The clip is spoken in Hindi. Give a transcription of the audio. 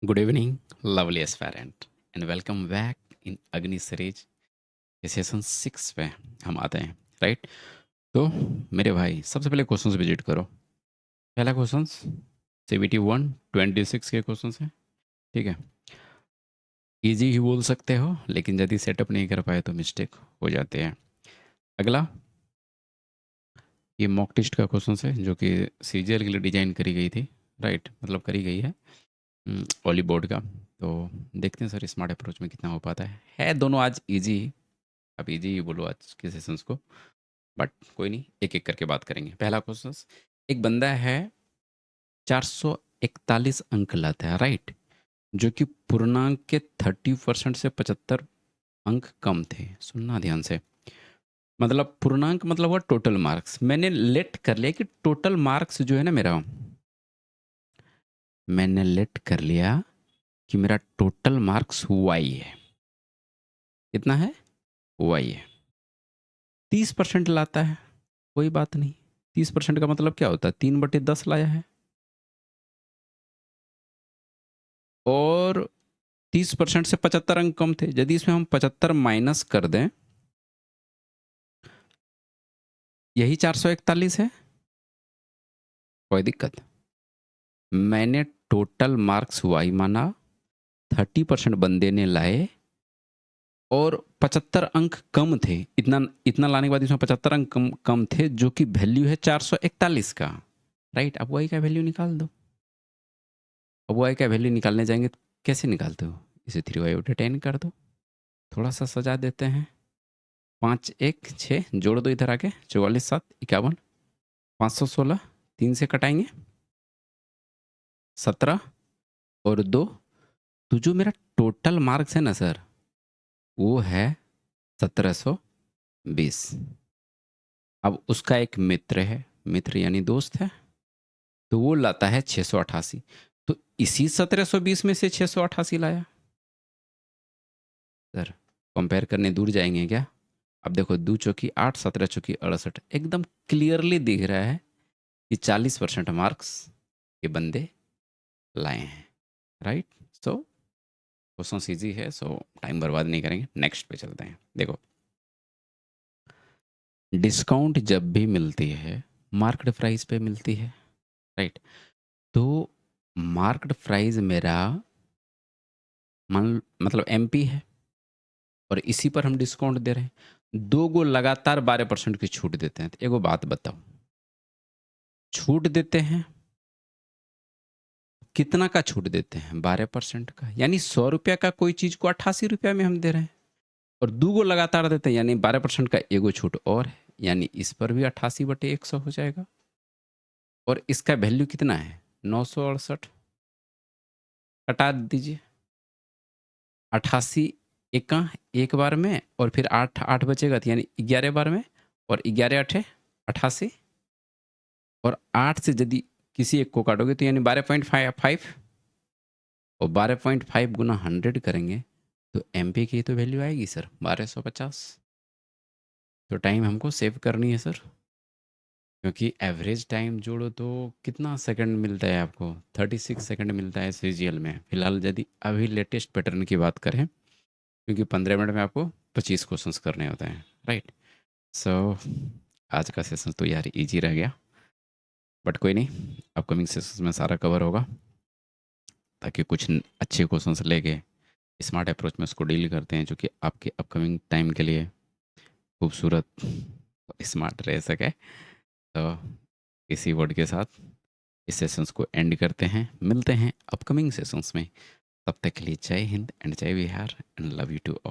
Good evening, lovely aspirant, and welcome back in Agni series के सेशन 6 पे हम आते हैं, राइट? तो मेरे भाई सबसे पहले क्वेश्चंस विजिट करो। पहला क्वेश्चंस CBT 126 के क्वेश्चंस हैं, ठीक है? इजी ही बोल सकते हो, लेकिन यदि सेटअप नहीं कर पाए तो मिस्टेक हो जाते हैं। अगला ये मॉक टेस्ट का क्वेश्चन है जो कि CGL के लिए डिजाइन करी गई थी, राइट? मतलब करी गई है ओली बोर्ड का। तो देखते हैं सर स्मार्ट अप्रोच में कितना हो पाता है दोनों आज इजी। आप इजी ही बोलो आज के सेशंस को, बट कोई नहीं, एक एक करके बात करेंगे। पहला क्वेश्चन, एक बंदा है 441 अंक लाता है, राइट? जो कि पूर्णांक के 30% से 75 अंक कम थे। सुनना ध्यान से, मतलब पूर्णांक मतलब हुआ टोटल मार्क्स। मैंने लेट कर लिया कि टोटल मार्क्स जो है ना मेरा, मैंने लेट कर लिया कि मेरा टोटल मार्क्स वाई है। कितना है? वाई है। 30% लाता है, कोई बात नहीं। 30% का मतलब क्या होता है? 3/10 लाया है। और 30% से 75 अंक कम थे। यदि इसमें हम 75 माइनस कर दें, यही 441 है। कोई दिक्कत? मैंने टोटल मार्क्स वाई माना, 30% बंदे ने लाए और 75 अंक कम थे। इतना इतना लाने के बाद इसमें 75 अंक कम थे, जो कि वैल्यू है 441 का, राइट? अब वाई का वैल्यू निकाल दो। अब वाई का वैल्यू निकालने जाएंगे तो कैसे निकालते हो? इसे 3y/10 कर दो। थोड़ा सा सजा देते हैं। 5 1 6 जोड़ दो इधर आके, 44 7 51, 516, 3 से कटाएंगे 17 और 2। तो जो मेरा टोटल मार्क्स है ना सर, वो है 1720। अब उसका एक मित्र है, मित्र यानी दोस्त है, तो वो लाता है 688। तो इसी 1720 में से 688 लाया। सर कंपेयर करने दूर जाएंगे क्या? अब देखो, 2 चौकी 8, 17 चौकी 68, एकदम क्लियरली दिख रहा है कि 40% मार्क्स ये बंदे लाए हैं, राइट? सो क्वेश्चन ईजी है, सो टाइम बर्बाद नहीं करेंगे, नेक्स्ट पे चलते हैं। देखो, डिस्काउंट जब भी मिलती है मार्केट प्राइस पे मिलती है, राइट? तो मार्केट प्राइस मेरा मतलब MP है, और इसी पर हम डिस्काउंट दे रहे हैं। 2 गो लगातार 12% की छूट देते हैं। तो एगो बात बताओ, छूट देते हैं कितना का? छूट देते हैं 12% का, यानी 100 रुपया का कोई चीज को 88 रुपया में हम दे रहे हैं। और 2 गो लगातार देते हैं, यानी 12% का एगो छूट और है, यानी इस पर भी 88/100 हो जाएगा। और इसका वैल्यू कितना है? 968। कटा दीजिए। 88 एका एक बार में, और फिर 8 8 बचेगा, तो यानी 11 बार में, और 11 8 88। और 8 से यदि किसी एक को काटोगे तो यानी 12.5, और 12.5 गुना 100 करेंगे तो MP की तो वैल्यू आएगी सर 1250। तो टाइम हमको सेव करनी है सर, क्योंकि एवरेज टाइम जोड़ो तो कितना सेकंड मिलता है आपको? 36 सेकंड मिलता है CGL में फिलहाल, यदि अभी लेटेस्ट पैटर्न की बात करें, क्योंकि 15 मिनट में आपको 25 क्वेश्चंस करने होते हैं, राइट? सो आज का सेशन तो यार इजी रह गया, बट कोई नहीं, अपकमिंग सेशंस में सारा कवर होगा, ताकि कुछ अच्छे क्वेश्चंस लेके स्मार्ट अप्रोच में उसको डील करते हैं, जो कि आपके अपकमिंग टाइम के लिए खूबसूरत स्मार्ट रह सके। तो इसी वर्ड के साथ इस सेशंस को एंड करते हैं। मिलते हैं अपकमिंग सेशंस में। तब तक के लिए जय हिंद एंड जय Bihar and love you to all.